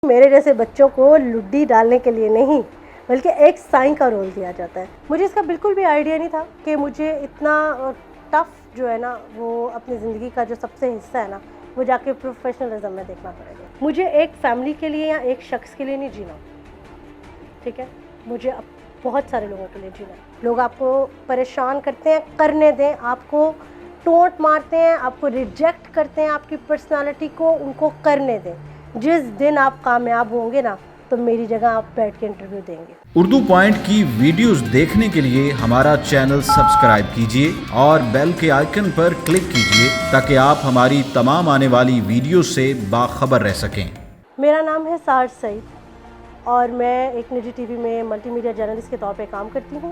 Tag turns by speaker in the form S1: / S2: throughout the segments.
S1: میرے جیسے بچوں کو لڈی ڈالنے کے لیے نہیں بلکہ ایک سائن کا رول دیا جاتا ہے. مجھے اس کا بالکل بھی آئیڈیا نہیں تھا کہ مجھے اتنا ٹف جو ہے نا وہ اپنی زندگی کا جو سب سے حصہ ہے نا وہ جا کے پروفیشنلزم میں دیکھنا پڑے گا. مجھے ایک فیملی کے لیے یا ایک شخص کے لیے نہیں جینا, ٹھیک ہے, مجھے بہت سارے لوگوں کے لیے جینا. لوگ آپ کو پریشان کرتے ہیں, کرنے دیں. آپ کو ٹونٹ مارتے ہیں, آپ کو ریجیکٹ کرتے ہیں آپ کی پرسنالٹی کو, ان کو کرنے دیں. جس دن آپ کامیاب ہوں گے نا تو میری جگہ آپ بیٹھ کے انٹرویو دیں گے.
S2: اردو پوائنٹ کی ویڈیوز دیکھنے کے لیے ہمارا چینل سبسکرائب کیجیے اور بیل کے آئیکن پر کلک کیجیے تاکہ آپ ہماری تمام آنے والی ویڈیوز سے باخبر رہ سکیں.
S1: میرا نام ہے سار سعید اور میں ایک نجی ٹی وی میں ملٹی میڈیا جرنلسٹ کے طور پہ کام کرتی ہوں.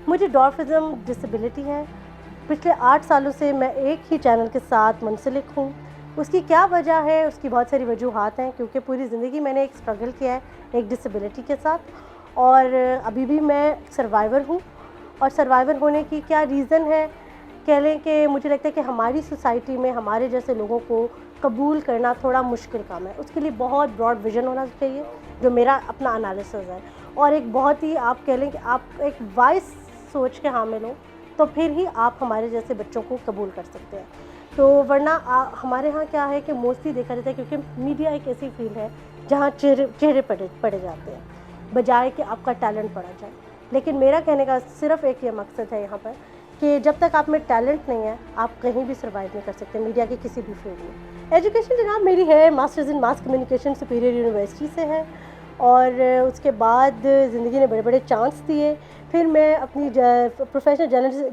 S1: مجھے ڈوارفزم ڈسیبلٹی ہے. پچھلے 8 سالوں سے میں ایک ہی چینل کے ساتھ منسلک ہوں. اس کی کیا وجہ ہے؟ اس کی بہت ساری وجوہات ہیں, کیونکہ پوری زندگی میں نے ایک اسٹرگل کیا ہے ایک ڈسیبلٹی کے ساتھ, اور ابھی بھی میں سروائیور ہوں. اور سروائیور ہونے کی کیا ریزن ہے؟ کہہ لیں کہ مجھے لگتا ہے کہ ہماری سوسائٹی میں ہمارے جیسے لوگوں کو قبول کرنا تھوڑا مشکل کام ہے. اس کے لیے بہت براڈ ویژن ہونا چاہیے, جو میرا اپنا انالیسز ہے, اور ایک بہت ہی آپ کہہ لیں کہ آپ ایک وائس سوچ کے حامل ہوں, تو پھر ہی آپ ہمارے جیسے بچوں کو قبول کر سکتے ہیں. تو ورنہ ہمارے ہاں کیا ہے کہ موسٹلی دیکھا جاتا ہے, کیونکہ میڈیا ایک ایسی فیلڈ ہے جہاں چہرے پڑے جاتے ہیں بجائے کہ آپ کا ٹیلنٹ پڑھا جائے. لیکن میرا کہنے کا صرف ایک یہ مقصد ہے یہاں پر کہ جب تک آپ میں ٹیلنٹ نہیں ہے آپ کہیں بھی سروائیو نہیں کر سکتے میڈیا کی کسی بھی فیلڈ میں. ایجوکیشن جناب میری ہے masters in mass communication superior university سے ہے, اور اس کے بعد زندگی نے بڑے بڑے چانس دیے. پھر میں اپنی پروفیشنل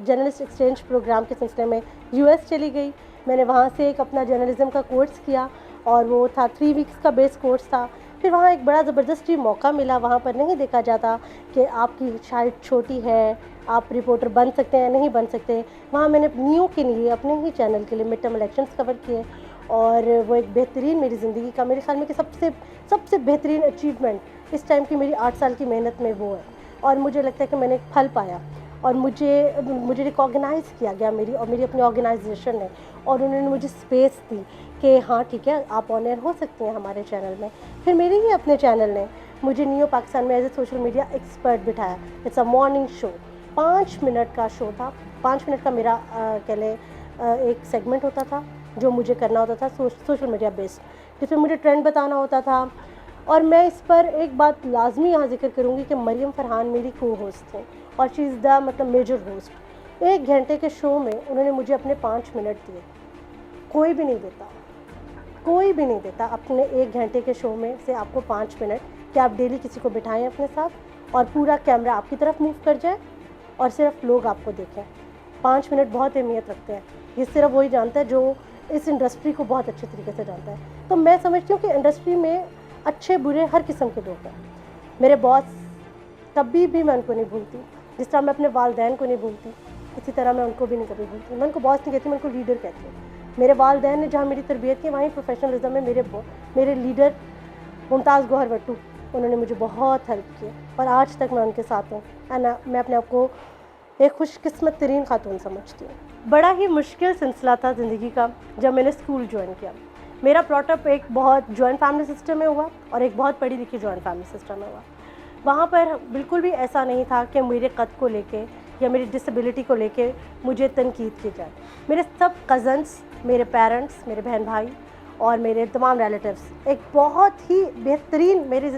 S1: جرنلسٹ ایکسچینج پروگرام کے سلسلے میں US چلی گئی. میں نے وہاں سے ایک اپنا جرنلزم کا کورس کیا, اور وہ تھا 3 ویکس کا بیس کورس تھا. پھر وہاں ایک بڑا زبردستی موقع ملا. وہاں پر نہیں دیکھا جاتا کہ آپ کی شاید چھوٹی ہے, آپ رپورٹر بن سکتے ہیں نہیں بن سکتے. وہاں میں نے نیو کے لیے اپنے ہی چینل کے لیے مڈ ٹرم الیکشنز کور کیے, اور وہ ایک بہترین میری زندگی کا, میرے خیال میں کہ سب سے بہترین اچیومنٹ اس ٹائم کی میری 8 سال کی محنت میں وہ ہے. اور مجھے لگتا ہے کہ میں نے ایک پھل پایا, اور مجھے ریکاگنائز کیا گیا میری اپنی آرگنائزیشن نے, اور انہوں نے مجھے اسپیس دی کہ ہاں ٹھیک ہے آپ آن ایئر ہو سکتے ہیں ہمارے چینل میں. پھر میرے ہی اپنے چینل نے مجھے نیو پاکستان میں as a social media expert بٹھایا. It's a morning show, 5 minute کا شو تھا. 5 منٹ کا میرا کہہ لیں ایک سیگمنٹ ہوتا تھا جو مجھے کرنا ہوتا تھا سوشل میڈیا بیسڈ, جس میں مجھے ٹرینڈ بتانا ہوتا تھا. اور میں اس پر ایک بات لازمی یہاں ذکر کروں گی کہ مریم فرحان میری کو ہوسٹ تھیں, اور شی از دا میجر ہوسٹ. 1 گھنٹے کے شو میں انہوں نے مجھے اپنے 5 منٹ دیے. کوئی بھی نہیں دیتا اپنے 1 گھنٹے کے شو میں سے آپ کو 5 منٹ کہ آپ ڈیلی کسی کو بٹھائیں اپنے ساتھ, اور پورا کیمرہ آپ کی طرف موو کر جائے اور صرف لوگ آپ کو دیکھیں. 5 منٹ بہت اہمیت رکھتے ہیں. یہ صرف وہی جانتا ہے جو اس انڈسٹری کو بہت اچھے طریقے سے جانتا ہے. تو میں سمجھتی ہوں کہ انڈسٹری میں اچھے برے ہر قسم کے لوگ ہیں. میرے باس کبھی بھی میں ان کو نہیں بھولتی, جس طرح میں اپنے والدین کو نہیں بھولتی اسی طرح میں ان کو بھی نہیں کبھی بھولتی. میں ان کو باس نہیں کہتی, میں ان کو لیڈر کہتی ہوں. میرے والدین نے جہاں میری تربیت کی وہیں پروفیشنلزم میں میرے لیڈر ممتاز گوہر وٹو, انہوں نے مجھے بہت ہیلپ کی, اور آج تک میں ان کے ساتھ ہوں. میں اپنے آپ کو ایک خوش قسمت ترین خاتون سمجھتی ہوں. بڑا ہی مشکل سلسلہ تھا زندگی کا جب میں نے اسکول جوائن کیا. میرا براٹ اپ ایک بہت جوائنٹ فیملی سسٹم میں ہوا, اور ایک بہت پڑھی لکھی جوائنٹ فیملی سسٹم میں ہوا. وہاں پر بالکل بھی ایسا نہیں تھا کہ میرے قد کو لے کے یا میری ڈسیبلٹی کو لے کے مجھے تنقید کی جائے. میرے سب کزنس, میرے پیرنٹس, میرے بہن بھائی اور میرے تمام ریلیٹیوز ایک بہت ہی بہترین میری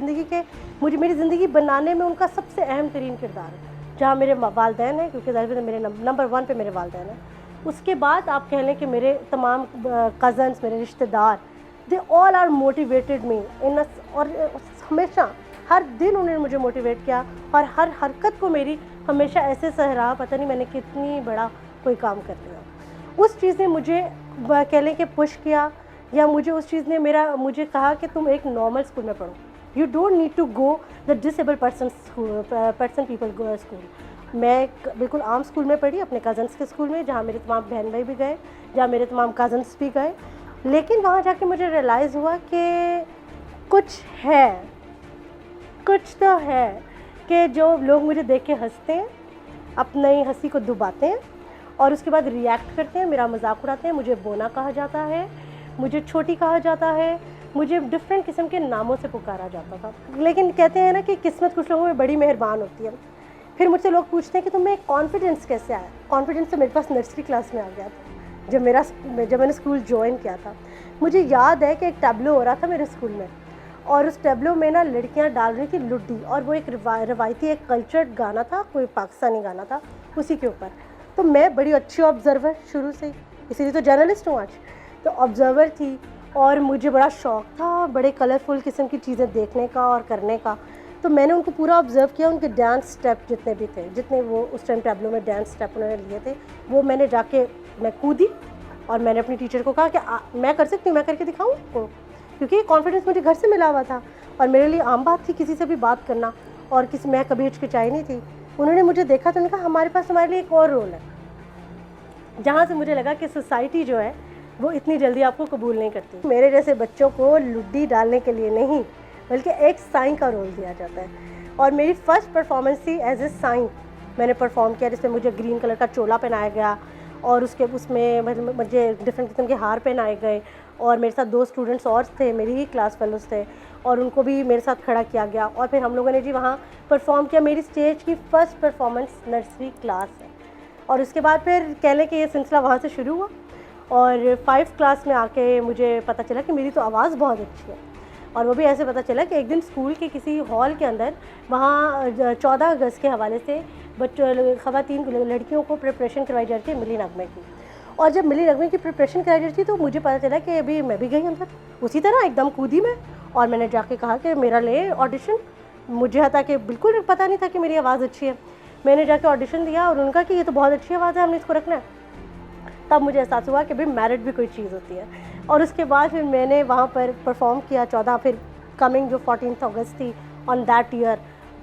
S1: زندگی بنانے میں ان کا سب سے اہم ترین کردار ہے. جہاں میرے والدین ہیں, کیونکہ ظاہر میرے نمبر 1 پہ میرے والدین ہیں. اس کے بعد آپ کہہ لیں کہ میرے تمام کزنس, میرے رشتہ دار, دے آل آر موٹیویٹڈ می اور ہمیشہ ہر دن انہوں نے مجھے موٹیویٹ کیا, اور ہر حرکت کو میری ہمیشہ ایسے سہرا پتہ نہیں میں نے کتنی بڑا کوئی کام کر لیا. اس چیز نے مجھے کہہ لیں کہ پش کیا, یا اس چیز نے مجھے کہا کہ تم ایک نارمل اسکول میں پڑھو. You don't need to go the disabled person people go school. میں بالکل عام اسکول میں پڑھی, اپنے کزنس کے اسکول میں, جہاں میرے تمام بہن بھائی بھی گئے, جہاں میرے تمام کزنس بھی گئے. لیکن وہاں جا کے مجھے ریئلائز ہوا کہ کچھ تو ہے کہ جو لوگ مجھے دیکھ کے ہنستے ہیں, اپنی ہنسی کو دباتے ہیں, اور اس کے بعد ریئیکٹ کرتے ہیں, میرا مذاق اڑاتے ہیں. مجھے بونا کہا جاتا ہے, مجھے چھوٹی کہا جاتا ہے, مجھے ڈفرینٹ قسم کے ناموں سے پکارا جاتا تھا. لیکن کہتے ہیں نا کہ قسمت کچھ لوگوں میں بڑی مہربان ہوتی ہے. پھر مجھ سے لوگ پوچھتے ہیں کہ تمہیں کانفیڈنس کیسے آیا. کانفیڈنس تو میرے پاس نرسری کلاس میں آ گیا تھا جب میں نے اسکول جوائن کیا تھا. مجھے یاد ہے کہ ایک ٹیبلو ہو رہا تھا میرے اسکول میں, اور اس ٹیبلو میں نا لڑکیاں ڈال رہی تھی لڈی, اور وہ ایک روایتی ایک کلچرڈ گانا تھا, کوئی پاکستانی گانا تھا اسی کے اوپر. تو میں بڑی اچھی آبزرور شروع سے, اسی لیے تو جرنلسٹ ہوں آج, تو آبزرور تھی, اور مجھے بڑا شوق تھا بڑے کلرفل قسم کی چیزیں دیکھنے کا اور کرنے کا. تو میں نے ان کو پورا آبزرو کیا, ان کے ڈانس اسٹیپ جتنے بھی تھے, جتنے وہ اس ٹائم ٹیبلو میں ڈانس اسٹیپ انہوں نے لیے تھے, وہ میں نے جا کے میں کودی, اور میں نے اپنی ٹیچر کو کہا کہ میں کر سکتی ہوں, میں کر کے دکھاؤں کو, کیونکہ یہ کانفیڈنس مجھے گھر سے ملا ہوا تھا اور میرے لیے عام بات تھی کسی سے بھی بات کرنا, اور میں کبھی ہچکچائی نہیں تھی. انہوں نے مجھے دیکھا تو انہوں نے کہا ہمارے پاس تمہارے لیے ایک اور رول ہے, جہاں سے مجھے لگا کہ سوسائٹی جو ہے وہ اتنی جلدی آپ کو قبول نہیں کرتی. میرے جیسے بچوں کو لڈی ڈالنے کے لیے نہیں بلکہ ایک سائن کا رول دیا جاتا ہے. اور میری فرسٹ پرفارمنس تھی ایز اے سائن, میں نے پرفارم کیا جس میں مجھے گرین کلر کا چولا پہنایا گیا, اور اس میں مجھے ڈفرینٹ قسم کے ہار پہنائے گئے, اور میرے ساتھ 2 اسٹوڈنٹس اور تھے, میری ہی کلاس فیلوز تھے, اور ان کو بھی میرے ساتھ کھڑا کیا گیا, اور پھر ہم لوگوں نے جی وہاں پرفارم کیا. میری اسٹیج کی فرسٹ پرفارمنس نرسری کلاس ہے, اور اس کے بعد پھر کہہ لیں کہ یہ سلسلہ وہاں سے شروع ہوا, اور 5 کلاس میں آ کے مجھے پتہ چلا کہ میری تو آواز بہت اچھی ہے. اور وہ بھی ایسے پتہ چلا کہ ایک دن اسکول کے کسی ہال کے اندر وہاں 14 اگست کے حوالے سے خواتین لڑکیوں کو پریپریشن کروائی جا رہی تھی ملی نغمے کی, اور جب ملی نغمے کی پریپریشن کرائی جا رہی تھی تو مجھے پتہ چلا کہ ابھی میں بھی گئی اندر اسی طرح ایک دم کودی میں, اور میں نے جا کے کہا کہ میرا لے آڈیشن. مجھے حتیٰ کہ بالکل پتہ نہیں تھا کہ میری آواز اچھی ہے. میں نے جا کے آڈیشن دیا, اور ان کا کہ یہ تو بہت اچھی آواز ہے, ہم نے اس کو رکھنا ہے. تب مجھے احساس ہوا کہ بھائی میرٹ بھی کوئی چیز ہوتی ہے. اور اس کے بعد پھر میں نے وہاں پر پرفارم کیا 14, پھر کمنگ جو 14 اگست تھی آن دیٹ ایئر,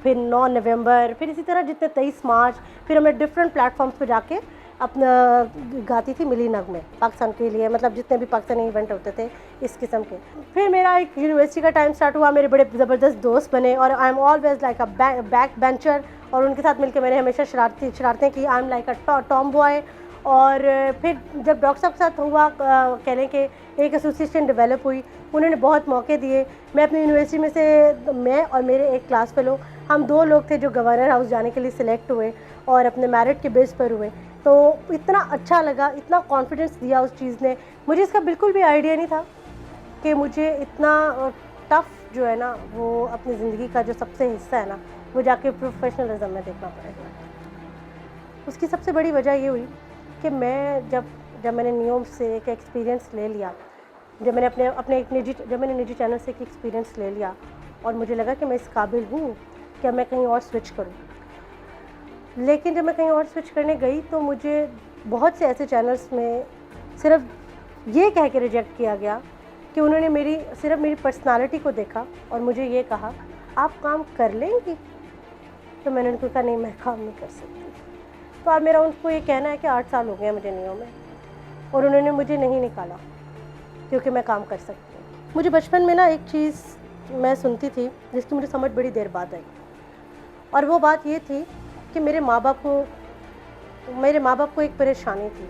S1: پھر 9 نومبر, پھر اسی طرح جتنے 23 مارچ, پھر ہمیں ڈفرینٹ پلیٹ فارمس پہ جا کے اپنا گاتی تھی ملی نغمے پاکستان کے لیے, مطلب جتنے بھی پاکستانی ایونٹ ہوتے تھے اس قسم کے. پھر میرا ایک یونیورسٹی کا ٹائم سٹارٹ ہوا, میرے بڑے زبردست دوست بنے, اور I am always like a back bencher, اور ان کے ساتھ مل کے میں نے ہمیشہ شرارتیں کی. I am like a Tom boy. اور پھر جب ڈاکٹر صاحب کے ساتھ ہوا, کہہ لیں کہ ایک ایسوسیشن ڈیولپ ہوئی, انہوں نے بہت موقع دیے. میں اپنی یونیورسٹی میں سے میں اور میرے ایک کلاس فیلو ہم 2 لوگ تھے جو گورنر ہاؤس جانے کے لیے سلیکٹ ہوئے, اور اپنے میرٹ کے بیس پر ہوئے. تو اتنا اچھا لگا, اتنا کانفیڈنس دیا اس چیز نے. مجھے اس کا بالکل بھی آئیڈیا نہیں تھا کہ مجھے اتنا ٹف جو ہے نا وہ اپنی زندگی کا جو سب سے حصہ ہے نا وہ جا کے پروفیشنلزم میں دیکھنا پڑے گا. اس کی سب سے بڑی وجہ یہ ہوئی کہ میں جب میں نے نیوم سے ایک ایکسپیرینس لے لیا, جب میں نے اپنے ایک نجی چینل سے ایک ایکسپیرینس لے لیا, اور مجھے لگا کہ میں اس قابل ہوں کہ میں کہیں اور سوئچ کروں. لیکن جب میں کہیں اور سوئچ کرنے گئی تو مجھے بہت سے ایسے چینلز میں صرف یہ کہہ کے ریجیکٹ کیا گیا کہ انہوں نے صرف میری پرسنالٹی کو دیکھا اور مجھے یہ کہا آپ کام کر لیں گی. تو میں نے ان کو کہا نہیں, میں کام نہیں کر سکتی. تو اب میرا ان کو یہ کہنا ہے کہ 8 سال ہو گئے ہیں مجھے نیو میں, اور انہوں نے مجھے نہیں نکالا کیونکہ میں کام کر سکتی ہوں. مجھے بچپن میں نا ایک چیز میں سنتی تھی جس کی مجھے سمجھ بڑی دیر بعد آئی, اور وہ بات یہ تھی کہ میرے ماں باپ کو ایک پریشانی تھی.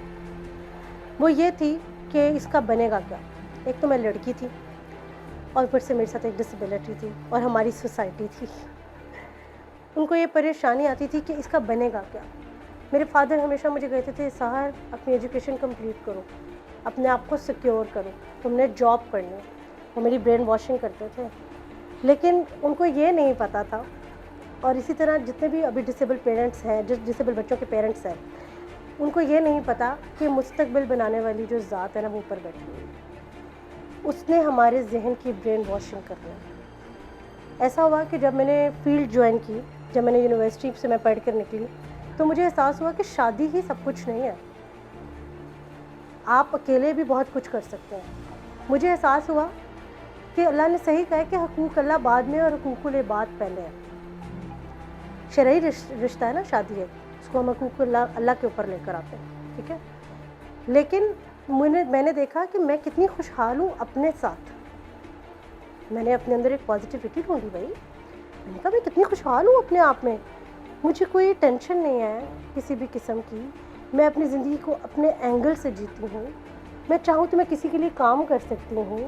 S1: وہ یہ تھی کہ اس کا بنے گا کیا. ایک تو میں لڑکی تھی, اور پھر سے میرے ساتھ ایک ڈسیبلٹی تھی, اور ہماری سوسائٹی تھی. ان کو یہ پریشانی آتی تھی کہ اس کا بنے گا کیا. میرے فادر ہمیشہ مجھے کہتے تھے سحر اپنی ایجوکیشن کمپلیٹ کرو, اپنے آپ کو سیکیور کرو, تم نے جاب کرنی ہے. وہ میری برین واشنگ کرتے تھے, لیکن ان کو یہ نہیں پتہ تھا. اور اسی طرح جتنے بھی ابھی ڈسیبل پیرنٹس ہیں, ڈسیبل بچوں کے پیرنٹس ہیں, ان کو یہ نہیں پتہ کہ مستقبل بنانے والی جو ذات ہے نا وہ اوپر بیٹھی ہوئی, اس نے ہمارے ذہن کی برین واشنگ کرنا ہے. ایسا ہوا کہ جب میں نے فیلڈ جوائن کی, جب میں نے یونیورسٹی سے میں پڑھ کر نکلی, تو مجھے احساس ہوا کہ شادی ہی سب کچھ نہیں ہے, آپ اکیلے بھی بہت کچھ کر سکتے ہیں. مجھے احساس ہوا کہ اللہ نے صحیح کہا کہ حقوق اللہ بعد میں اور حقوق العباد پہلے ہے. شرعی رشتہ ہے نا شادی ہے, اس کو ہم حقوق اللہ کے اوپر لے کر آتے ہیں, ٹھیک ہے. لیکن میں نے دیکھا کہ میں کتنی خوشحال ہوں اپنے ساتھ. میں نے اپنے اندر ایک پازیٹیوٹی ڈھونڈی بھائی, میں نے کہا میں کتنی خوشحال ہوں اپنے آپ میں, مجھے کوئی ٹینشن نہیں ہے کسی بھی قسم کی. میں اپنی زندگی کو اپنے اینگل سے جیتی ہوں. میں چاہوں تو میں کسی کے لیے کام کر سکتی ہوں.